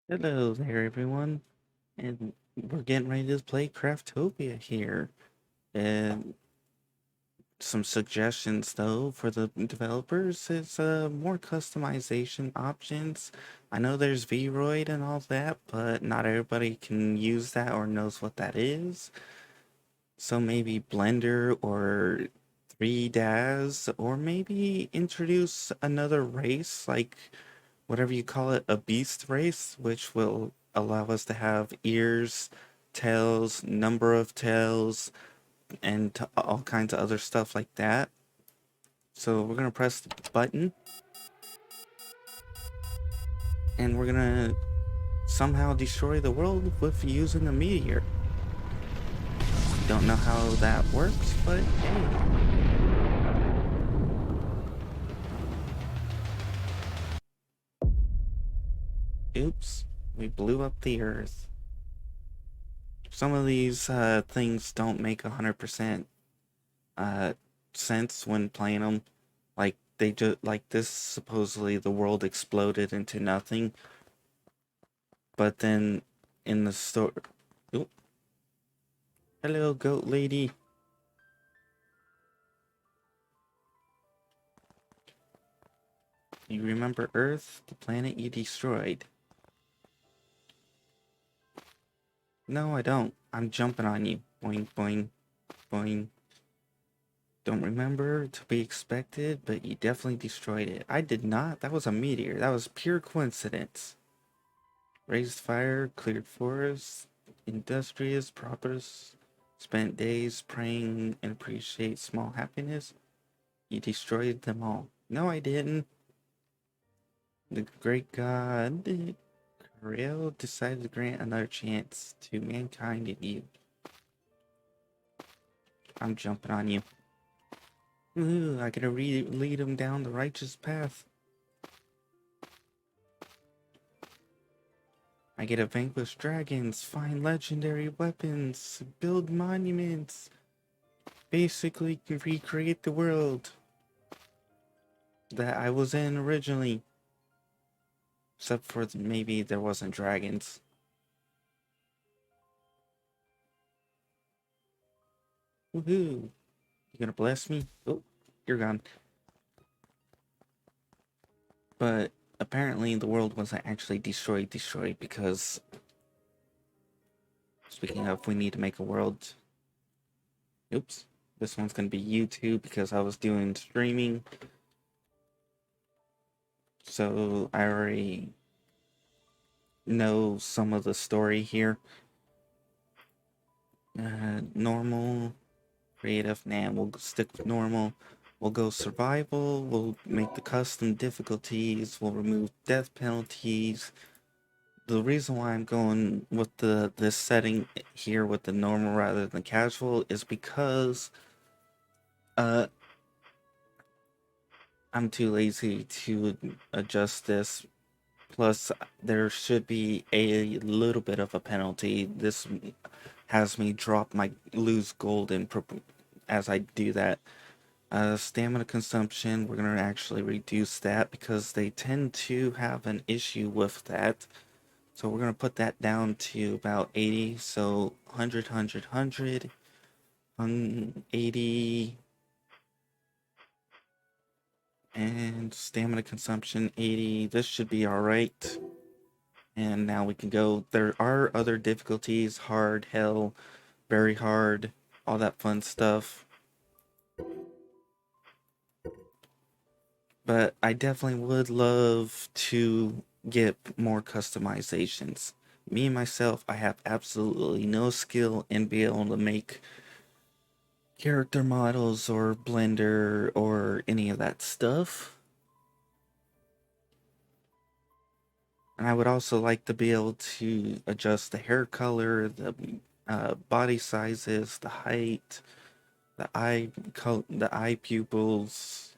Hello there, everyone, and we're getting ready to play Craftopia here. And some suggestions, though, for the developers is more customization options. I know there's Vroid and all that, but not everybody can use that or knows what that is. So maybe Blender or 3DAS, or maybe introduce another race like whatever you call it, a beast race, which will allow us to have ears, tails, number of tails, and all kinds of other stuff like that. So we're gonna press the button, and we're gonna somehow destroy the world with using a meteor. Don't know how that works, but hey. Oops, we blew up the Earth. Some of these things don't make 100% uh, sense when playing them. Like they just like this. Supposedly, the world exploded into nothing, but then in the story, oh, hello, goat lady. You remember Earth, the planet you destroyed? No, I don't. I'm jumping on you. Boing, boing, boing. Don't remember to be expected, but you definitely destroyed it. I did not. That was a meteor. That was pure coincidence. Raised fire, cleared forests, industrious, prosperous, spent days praying and appreciate small happiness. You destroyed them all. No, I didn't. The great god Kariel decided to grant another chance to mankind and you. I'm jumping on you. Ooh, I gotta lead him down the righteous path. I get to vanquish dragons, find legendary weapons, build monuments, basically recreate the world that I was in originally. Except for maybe there wasn't dragons. Woohoo! You gonna bless me? Oh, you're gone. But apparently the world wasn't actually destroyed because, speaking of, we need to make a world. Oops. This one's gonna be YouTube because I was doing streaming. So I already know some of the story here. Normal, creative, nah, we'll stick with normal. We'll go survival, we'll make the custom difficulties, we'll remove death penalties. The reason why I'm going with this setting here with the normal rather than casual is because uh I'm too lazy to adjust this. Plus there should be a little bit of a penalty. This has me drop my lose gold as I do that. Stamina consumption, we're going to actually reduce that because they tend to have an issue with that. So we're going to put that down to about 80. So 100, 80, and stamina consumption 80. This should be alright. And now we can go. There are other difficulties, hard, hell, very hard, all that fun stuff. But I definitely would love to get more customizations. Me myself, I have absolutely no skill in being able to make character models or Blender or any of that stuff. And I would also like to be able to adjust the hair color, the body sizes, the height, the eye pupils,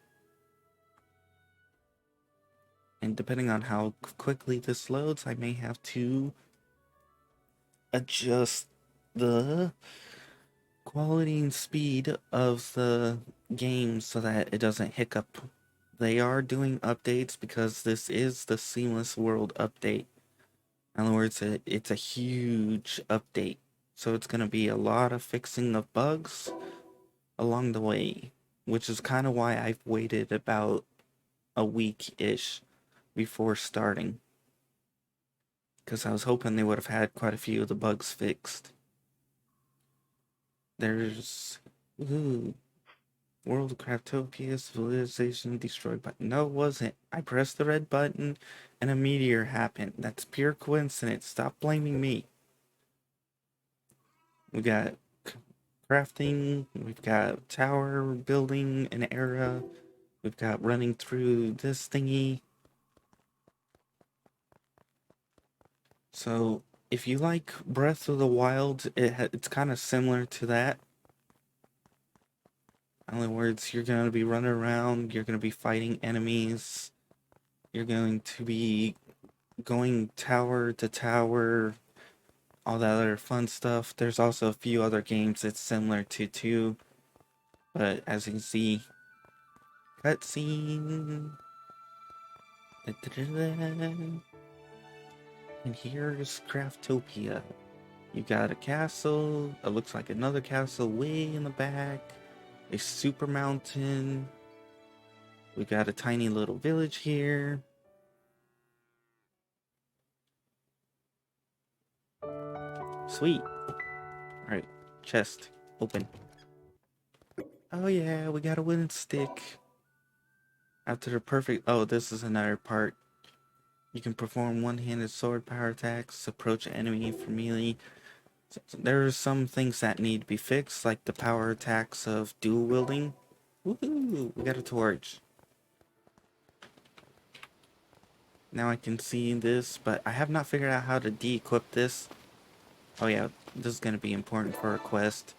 and depending on how quickly this loads, I may have to adjust the quality and speed of the game so that it doesn't hiccup. They are doing updates because this is the Seamless World update. In other words, it's a huge update. So it's going to be a lot of fixing of bugs along the way, which is kind of why I've waited about a week-ish before starting. Because I was hoping they would have had quite a few of the bugs fixed. There's... Ooh, World of Craftopia civilization destroyed by... No, it wasn't. I pressed the red button and a meteor happened. That's pure coincidence. Stop blaming me. We got crafting, we've got tower building an era, we've got running through this thingy. So if you like Breath of the Wild, it's kind of similar to that. In other words, you're going to be running around, you're going to be fighting enemies, you're going to be going tower to tower, all that other fun stuff. There's also a few other games it's similar to too, but as you can see, cutscene. And here's Craftopia. You got a castle. It looks like another castle way in the back. A super mountain. We got a tiny little village here. Sweet. Alright, chest. Open. Oh yeah, we got a wooden stick. After the perfect... Oh, this is another part. You can perform one-handed sword power attacks, approach an enemy for melee. There are some things that need to be fixed, like the power attacks of dual wielding. Woohoo! We got a torch. Now I can see this, but I have not figured out how to de-equip this. Oh yeah, this is going to be important for a quest.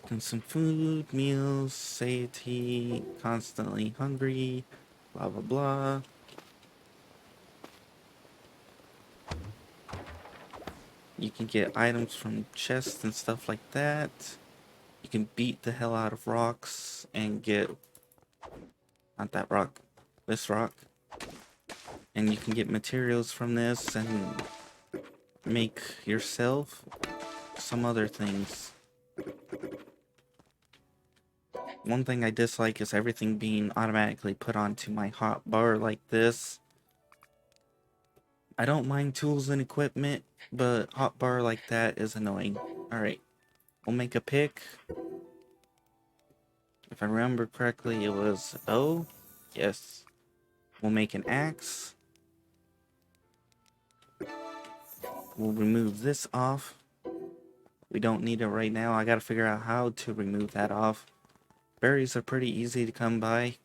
Consume food, meals, satiety, constantly hungry, blah blah blah. You can get items from chests and stuff like that. You can beat the hell out of rocks and get... Not that rock. This rock. And you can get materials from this and make yourself some other things. One thing I dislike is everything being automatically put onto my hot bar like this. I don't mind tools and equipment, but hot bar like that is annoying. Alright, we'll make a pick. If I remember correctly, it was O. Yes. We'll make an axe. We'll remove this off. We don't need it right now. I gotta figure out how to remove that off. Berries are pretty easy to come by.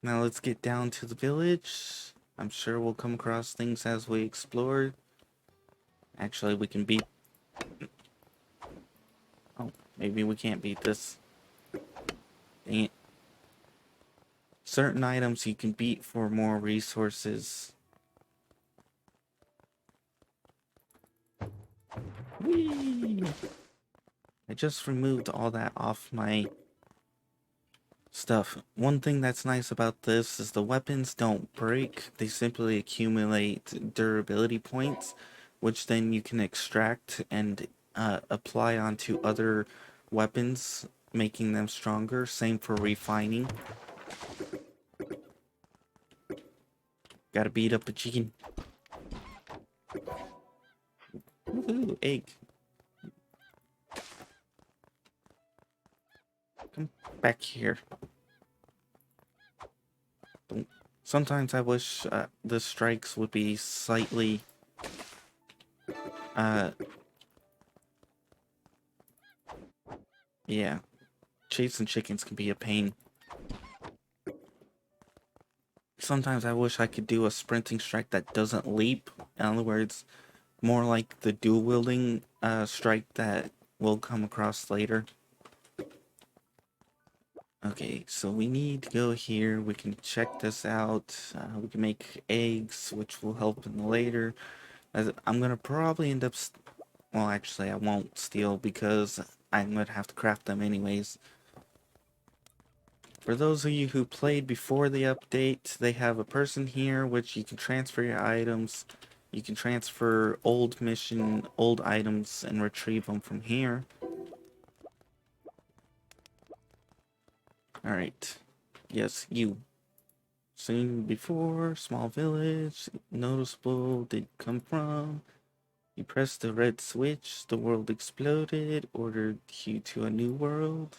Now let's get down to the village. I'm sure we'll come across things as we explore. Actually, we can beat... Oh, maybe we can't beat this. Dang it. Certain items you can beat for more resources. Whee! I just removed all that off my stuff. One thing that's nice about this is the weapons don't break. They simply accumulate durability points, which then you can extract and apply onto other weapons, making them stronger. Same for refining. Gotta beat up a chicken. Woohoo, egg. Come back here. Sometimes I wish the strikes would be slightly yeah. Chasing chickens can be a pain. Sometimes I wish I could do a sprinting strike that doesn't leap. In other words, more like the dual wielding strike that we'll come across later. Okay, so we need to go here. We can check this out. We can make eggs, which will help in later. I'm gonna probably end up... Well, actually, I won't steal because I'm gonna have to craft them anyways. For those of you who played before the update, they have a person here which you can transfer your items. You can transfer old items and retrieve them from here. Alright. Yes, you. Seen before, small village, noticeable, did you come from? You pressed the red switch, the world exploded, ordered you to a new world.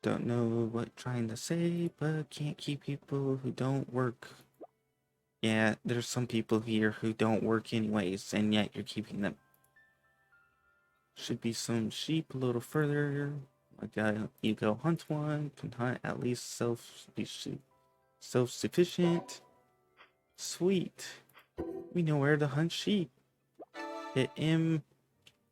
Don't know what trying to say, but can't keep people who don't work. Yeah, there's some people here who don't work anyways, and yet you're keeping them. Should be some sheep a little further. You go hunt one, can hunt at least self-sufficient. Sweet. We know where to hunt sheep. Hit M.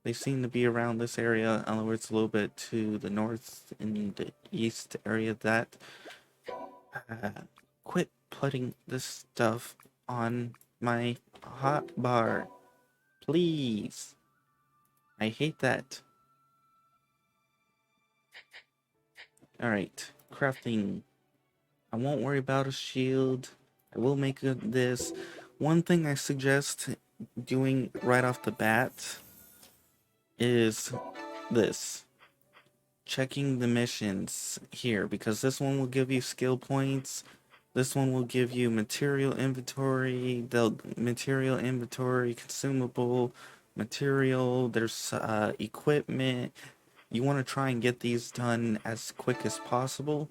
They seem to be around this area. In other words, a little bit to the north and the east area of that. Quit putting this stuff on my hot bar. Please. I hate that. Alright. Crafting. I won't worry about a shield. I will make this. One thing I suggest doing right off the bat is this. Checking the missions here, because this one will give you skill points. This one will give you material inventory, consumable material, there's equipment. You want to try and get these done as quick as possible,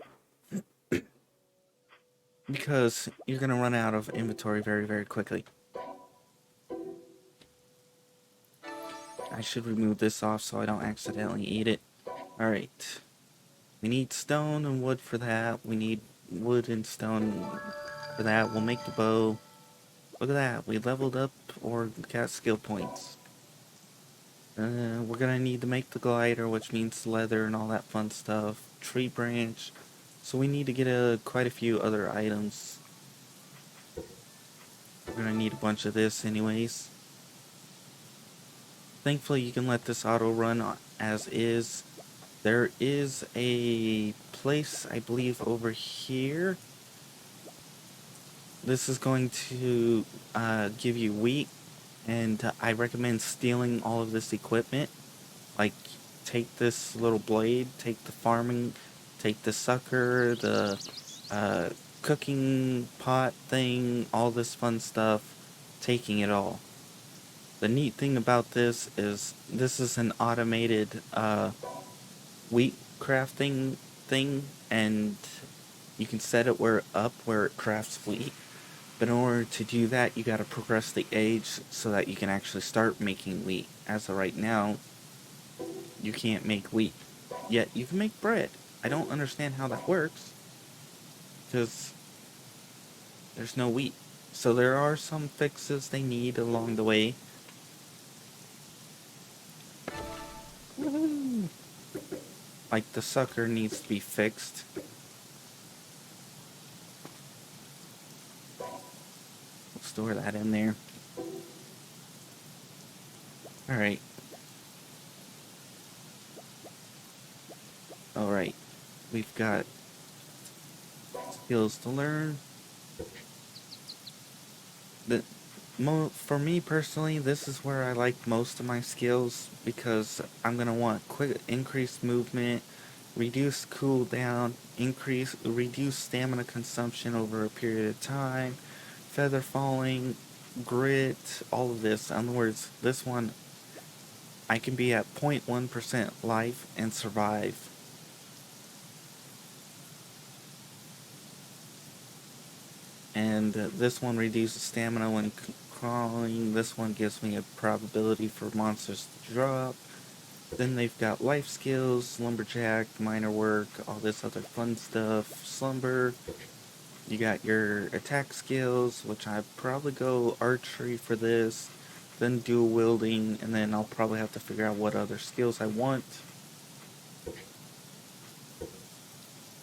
because you're going to run out of inventory very, very quickly. I should remove this off so I don't accidentally eat it. Alright. We need stone and wood for that. We need wood and stone for that. We'll make the bow. Look at that. We leveled up or got skill points. We're gonna need to make the glider, which means leather and all that fun stuff. Tree branch. So we need to get quite a few other items. We're gonna need a bunch of this anyways. Thankfully, you can let this auto run as is. There is a place, I believe, over here. This is going to give you wheat, and I recommend stealing all of this equipment. Like, take this little blade, take the farming, take the sucker, the cooking pot thing, all this fun stuff, taking it all. The neat thing about this is an automated wheat crafting thing, and you can set it where it crafts wheat. But in order to do that, you gotta progress the age so that you can actually start making wheat. As of right now, you can't make wheat. Yet you can make bread. I don't understand how that works, because there's no wheat. So there are some fixes they need along the way. Woohoo! Like the sucker needs to be fixed. We'll store that in there. Alright. Alright. We've got skills to learn. For me personally, this is where I like most of my skills, because I'm gonna want increased movement, reduce cooldown, reduce stamina consumption over a period of time, feather falling, grit, all of this. In other words, this one I can be at 0.1% life and survive. And this one reduces stamina when crawling. This one gives me a probability for monsters to drop. Then they've got life skills, lumberjack, miner work, all this other fun stuff, slumber. You got your attack skills, which I'd probably go archery for this, then dual wielding, and then I'll probably have to figure out what other skills I want.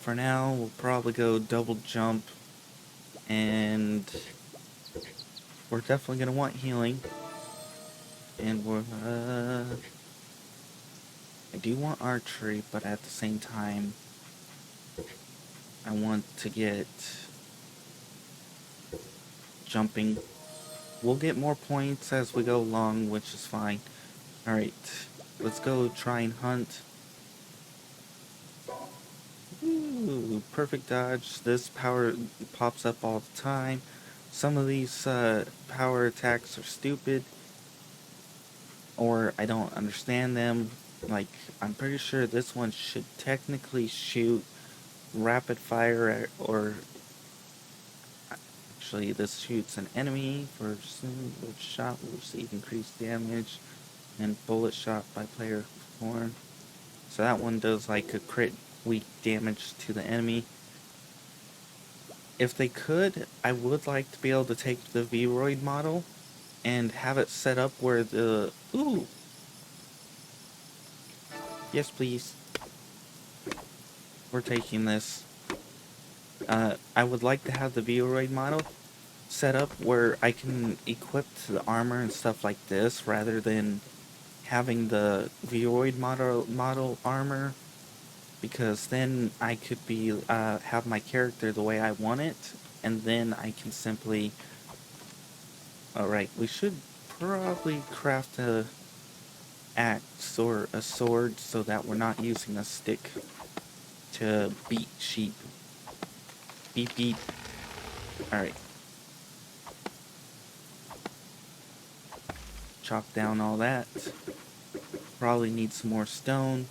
For now, we'll probably go double jump, and we're definitely going to want healing. And I do want archery, but at the same time, I want to get jumping. We'll get more points as we go along, which is fine. Alright, let's go try and hunt. Ooh, perfect dodge. This power pops up all the time. Some of these power attacks are stupid, or I don't understand them. Like, I'm pretty sure this one should technically shoot rapid fire or actually this shoots an enemy for single shot will receive increased damage and bullet shot by player performed. So that one does like a crit weak damage to the enemy. If they could, I would like to be able to take the Vroid model and have it set up where the... Ooh! Yes, please. We're taking this. I would like to have the Vroid model set up where I can equip the armor and stuff like this rather than having the Vroid model armor, because then I could be have my character the way I want it, and then I can simply... Alright, we should probably craft a axe or a sword so that we're not using a stick to beat sheep. Beep beep. Alright. Chop down all that. Probably need some more stone.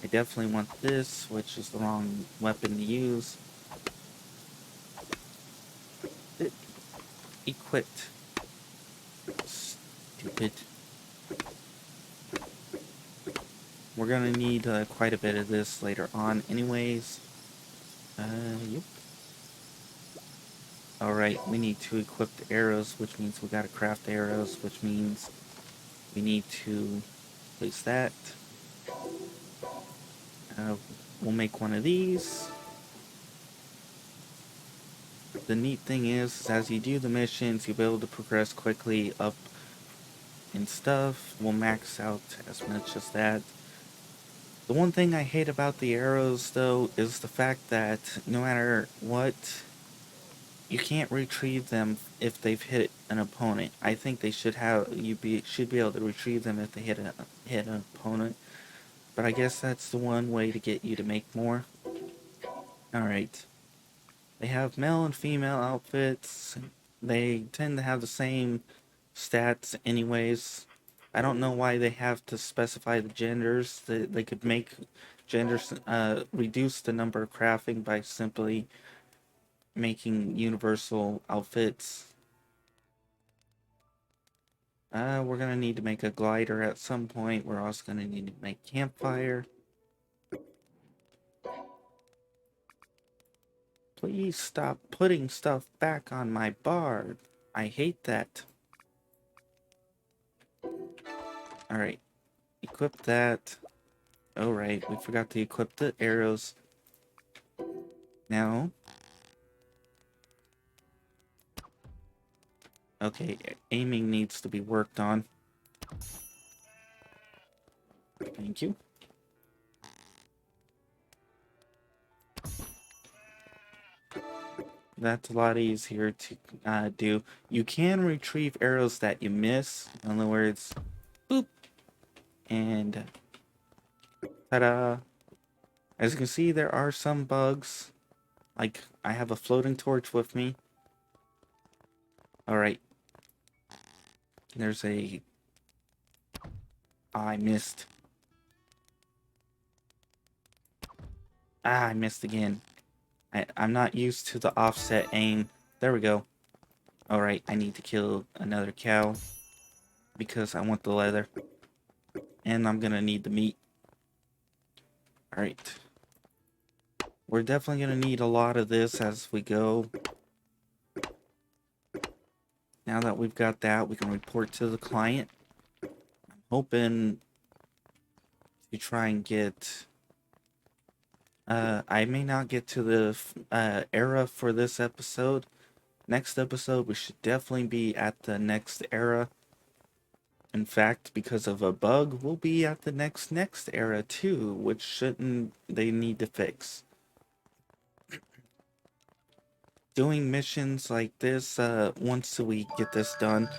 I definitely want this, which is the wrong weapon to use. Equipped. Stupid. We're gonna need quite a bit of this later on anyways. Yep. Alright, we need to equip the arrows, which means we gotta craft arrows, which means we need to place that. We'll make one of these. The neat thing is, as you do the missions, you'll be able to progress quickly up and stuff. We'll max out as much as that. The one thing I hate about the arrows, though, is the fact that no matter what, you can't retrieve them if they've hit an opponent. I think they should have should be able to retrieve them if they hit an opponent. But I guess that's the one way to get you to make more. All right. They have male and female outfits. They tend to have the same stats anyways. I don't know why they have to specify the genders. They could make genders reduce the number of crafting by simply making universal outfits. We're gonna need to make a glider at some point. We're also gonna need to make campfire. Please stop putting stuff back on my bar. I hate that. Alright. Equip that. Alright, we forgot to equip the arrows. Now. Okay, aiming needs to be worked on. Thank you. That's a lot easier to do. You can retrieve arrows that you miss. In other words, boop. And ta-da. As you can see, there are some bugs. Like, I have a floating torch with me. Alright. There's a... I missed. I missed again. I'm not used to the offset aim. There we go. Alright, I need to kill another cow. Because I want the leather. And I'm gonna need the meat. Alright. We're definitely gonna need a lot of this as we go. Now that we've got that, we can report to the client. I'm hoping to try and get... I may not get to the era for this episode. Next episode, we should definitely be at the next era. In fact, because of a bug, we'll be at the next era too, which shouldn't they need to fix. doing missions like this, once a week, get this done,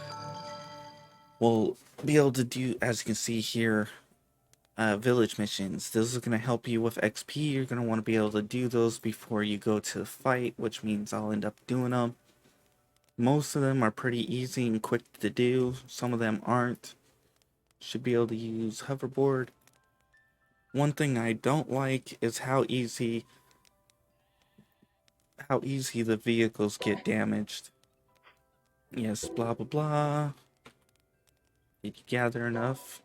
we'll be able to do, as you can see here, village missions. This is going to help you with XP. You're going to want to be able to do those before you go to the fight, which means I'll end up doing them. Most of them are pretty easy and quick to do. Some of them aren't. Should be able to use hoverboard. One thing I don't like is how easy the vehicles get damaged. Yes, blah blah blah. Did you gather enough?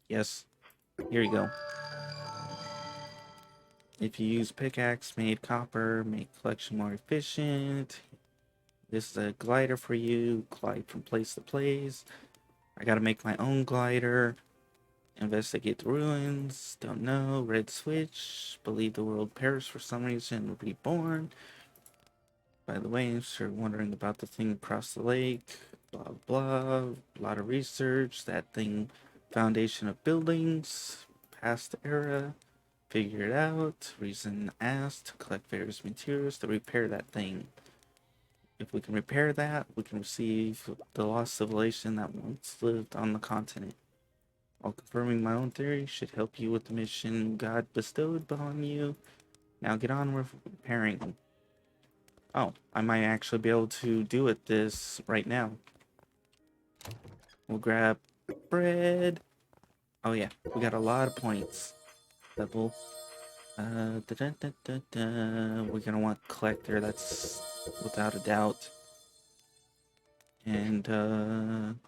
Yes. Here you go. If you use pickaxe made copper, make collection more efficient. This is a glider for you. Glide from place to place. I gotta make my own glider. Investigate the ruins. Don't know. Red switch. Believe the world perished for some reason. Reborn. By the way, if you're wondering about the thing across the lake, blah blah. A lot of research. That thing, foundation of buildings, past era. Figure it out. Reason asked. To collect various materials to repair that thing. If we can repair that, we can receive the lost civilization that once lived on the continent. While confirming my own theory should help you with the mission God bestowed upon you. Now get on with repairing. Oh, I might actually be able to do it this right now. We'll grab bread. Oh yeah, we got a lot of points. Double. We're gonna want collector, that's without a doubt. And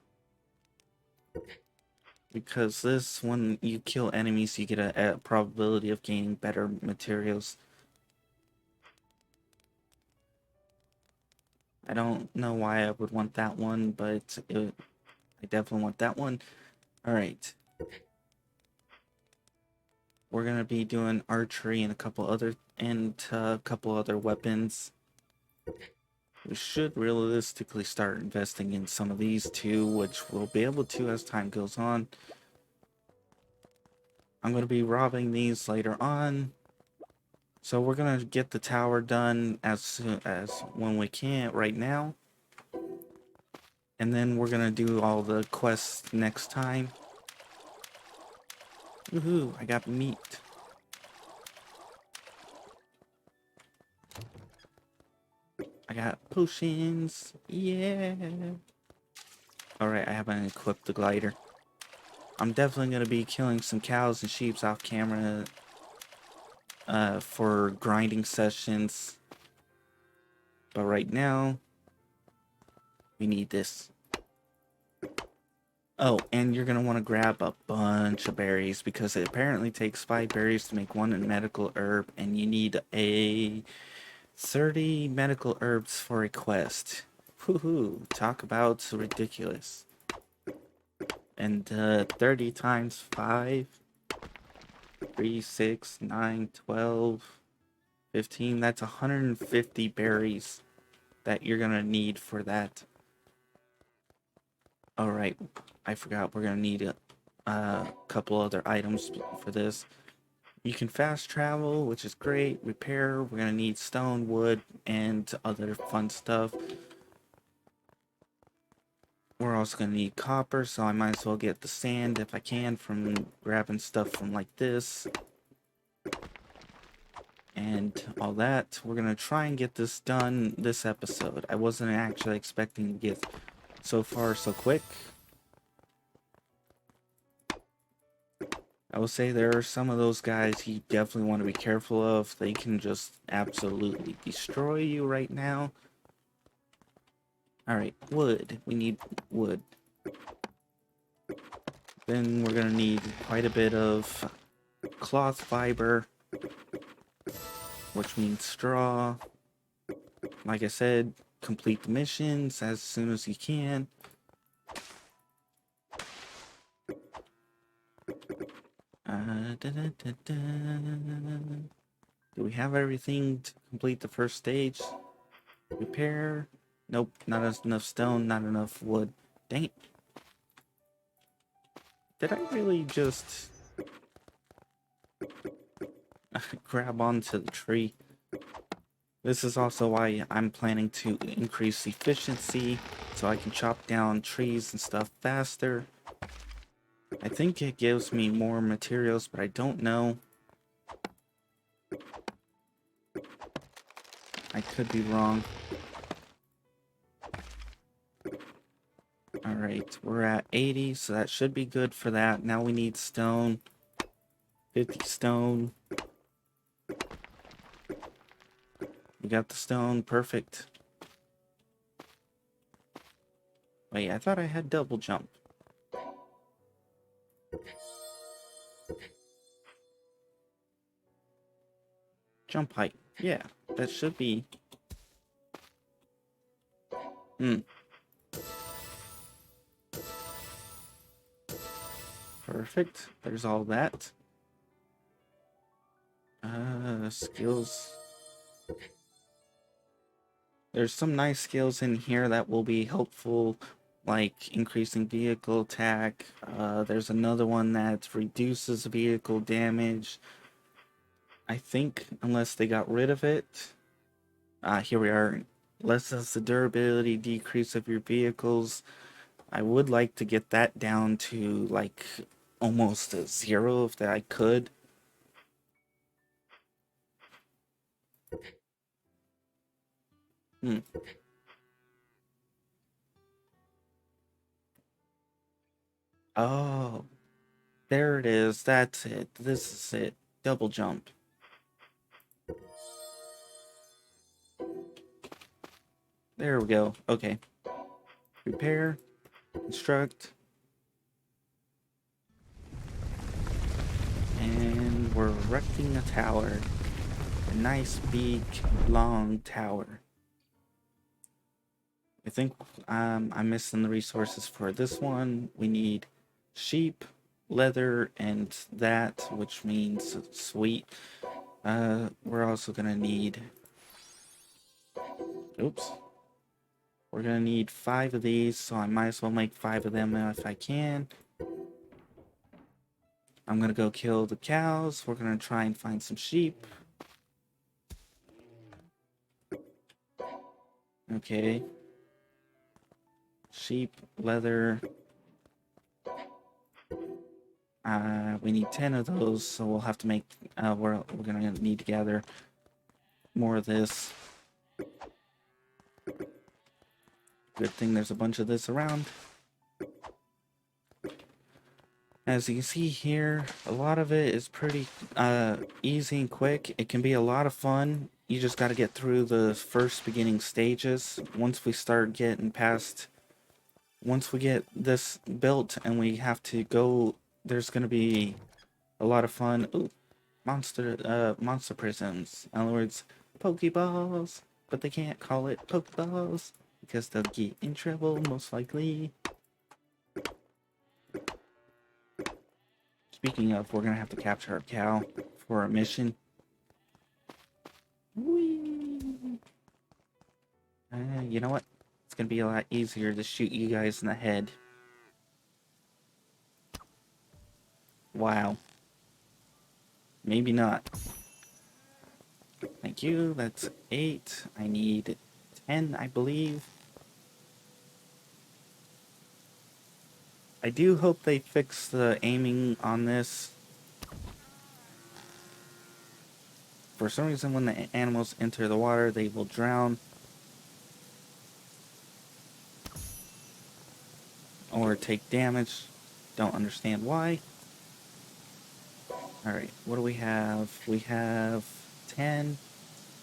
because this, when you kill enemies, you get a probability of gaining better materials. I don't know why I would want that one, but I definitely want that one. Alright. We're gonna be doing archery and a couple other weapons. We should realistically start investing in some of these too, which we'll be able to as time goes on. I'm gonna be robbing these later on. So we're gonna get the tower done as soon as when we can right now. And then we're gonna do all the quests next time. Woohoo, I got meat. I got potions. Yeah. Alright, I haven't equipped the glider. I'm definitely gonna be killing some cows and sheep off camera for grinding sessions. But right now, we need this. Oh, and you're gonna want to grab a bunch of berries because it apparently takes 5 berries to make one medical herb, and you need a 30 medical herbs for a quest. Woohoo! Talk about ridiculous. And 30 times 5, 3, 6, 9, 12, 15. That's 150 berries that you're gonna need for that. Alright, I forgot we're gonna need a couple other items for this. You can fast travel, which is great. Repair, we're gonna need stone, wood, and other fun stuff. We're also gonna need copper, so I might as well get the sand if I can from grabbing stuff from like this. And all that. We're gonna try and get this done this episode. I wasn't actually expecting to get so far so quick. I will say there are some of those guys you definitely want to be careful of. They can just absolutely destroy you right now. Alright, wood. We need wood. Then we're gonna need quite a bit of cloth fiber, which means straw. Like I said, complete the missions as soon as you can. Do we have everything to complete the first stage? Repair? Nope, not enough stone, not enough wood. Dang it. Did I really just grab onto the tree? This is also why I'm planning to increase efficiency so I can chop down trees and stuff faster. I think it gives me more materials, but I don't know. I could be wrong. Alright, we're at 80, so that should be good for that. Now we need stone. 50 stone. We got the stone, perfect. Wait, I thought I had double jump. Jump height. Yeah, that should be... Perfect. There's all that. Skills. There's some nice skills in here that will be helpful, like increasing vehicle attack. There's another one that reduces vehicle damage. I think, unless they got rid of it. Here we are. Lessens the durability decrease of your vehicles. I would like to get that down to, like, almost a 0 if that I could. Hmm. Oh, there it is. That's it. This is it. Double jump. There we go. Okay. Repair. Construct. And we're erecting a tower. A nice, big, long tower. I think I'm missing the resources for this one. We need sheep, leather, and that, which means sweet. We're also gonna need... Oops. We're gonna need 5 of these, so I might as well make 5 of them if I can. I'm gonna go kill the cows. We're gonna try and find some sheep. Okay. Sheep, leather. We need 10 of those, so we'll have to make... we're gonna need to gather more of this. Good thing there's a bunch of this around. As you can see here, a lot of it is pretty easy and quick. It can be a lot of fun. You just got to get through the first beginning stages. Once we start getting past... Once we get this built and we have to go, there's going to be a lot of fun. Ooh, monster prisms. In other words, Pokeballs. But they can't call it Pokeballs because they'll get in trouble, most likely. Speaking of, we're gonna have to capture a cow for our mission. Whee! You know what? It's gonna be a lot easier to shoot you guys in the head. Wow. Maybe not. Thank you. That's 8. I need 10, I believe. I do hope they fix the aiming on this. For some reason, when the animals enter the water, they will drown. Or take damage. Don't understand why. Alright, what do we have? We have 10.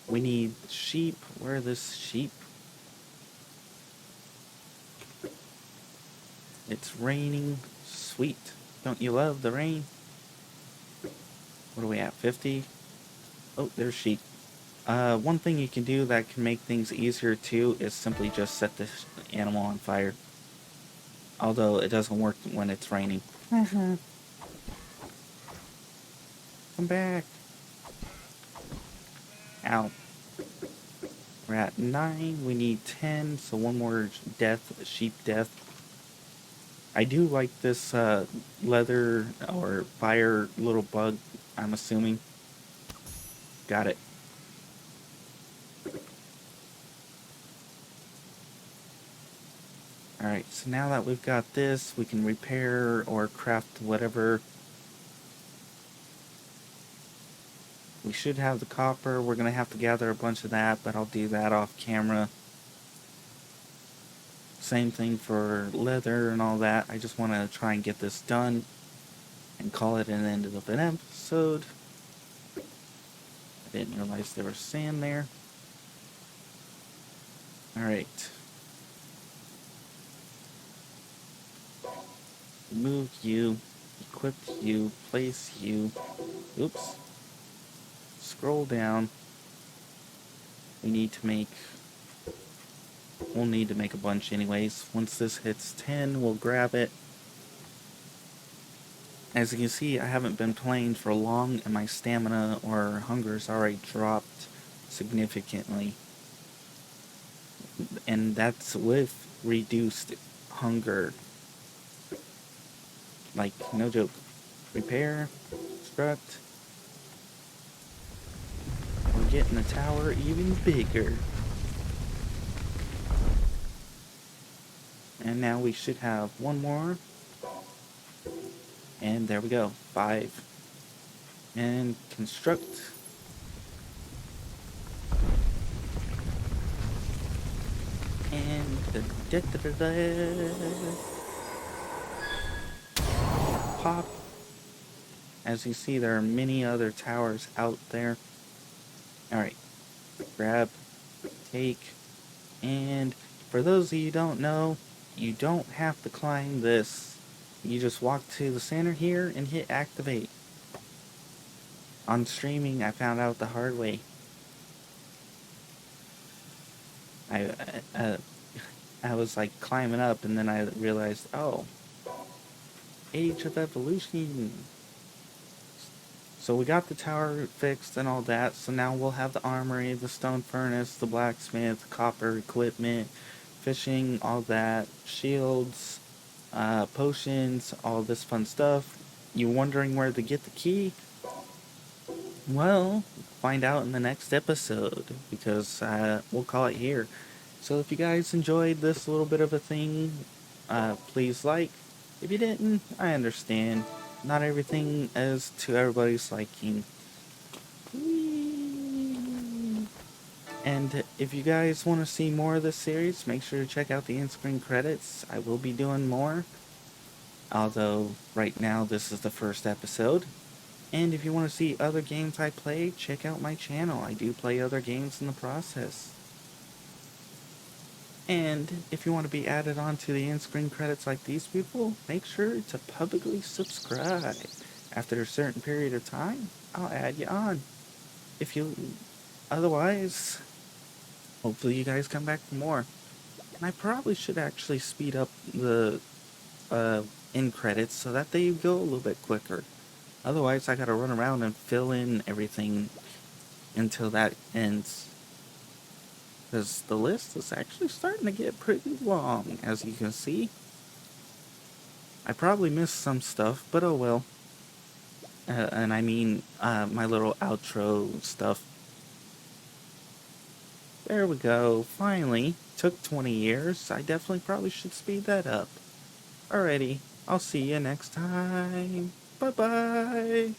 We need sheep. Where are the sheep? It's raining. Sweet. Don't you love the rain? What are we at? 50? Oh, there's sheep. One thing you can do that can make things easier too is simply just set the animal on fire. Although it doesn't work when it's raining. Come back. Ow. We're at 9. We need 10, so one more death, sheep death. I do like this leather or fire little bug, I'm assuming. Got it. Alright, so now that we've got this, we can repair or craft whatever. We should have the copper. We're going to have to gather a bunch of that, but I'll do that off camera. Same thing for leather and all that. I just want to try and get this done and call it an end of an episode. I didn't realize there was sand there. Alright. Remove you. Equip you. Place you. Oops. Scroll down. We'll need to make a bunch anyways. Once this hits 10, we'll grab it. As you can see, I haven't been playing for long, and my stamina or hunger's already dropped significantly. And that's with reduced hunger. Like, no joke. Repair, construct. We're getting the tower even bigger. And now we should have one more. And there we go, 5. And construct. And pop. As you see, there are many other towers out there. Alright, grab, take, and for those of you who don't know, you don't have to climb this. You just walk to the center here and hit activate. On streaming, I found out the hard way. I was like climbing up, and then I realized, oh, Age of Evolution. So we got the tower fixed and all that, so now we'll have the armory, the stone furnace, the blacksmith, copper equipment, fishing, all that, shields, potions, all this fun stuff. You wondering where to get the key? Well, find out in the next episode, because we'll call it here. So if you guys enjoyed this little bit of a thing, please like. If you didn't, I understand. Not everything is to everybody's liking. And if you guys want to see more of this series, make sure to check out the in-screen credits. I will be doing more. Although, right now, this is the first episode. And if you want to see other games I play, check out my channel. I do play other games in the process. And if you want to be added on to the in-screen credits like these people, make sure to publicly subscribe. After a certain period of time, I'll add you on. If you... Otherwise, hopefully you guys come back for more. And I probably should actually speed up the end credits so that they go a little bit quicker. Otherwise, I gotta run around and fill in everything until that ends. Because the list is actually starting to get pretty long, as you can see. I probably missed some stuff, but oh well. And I mean, my little outro stuff. There we go, finally. Took 20 years. I definitely probably should speed that up. Alrighty, I'll see you next time. Bye-bye.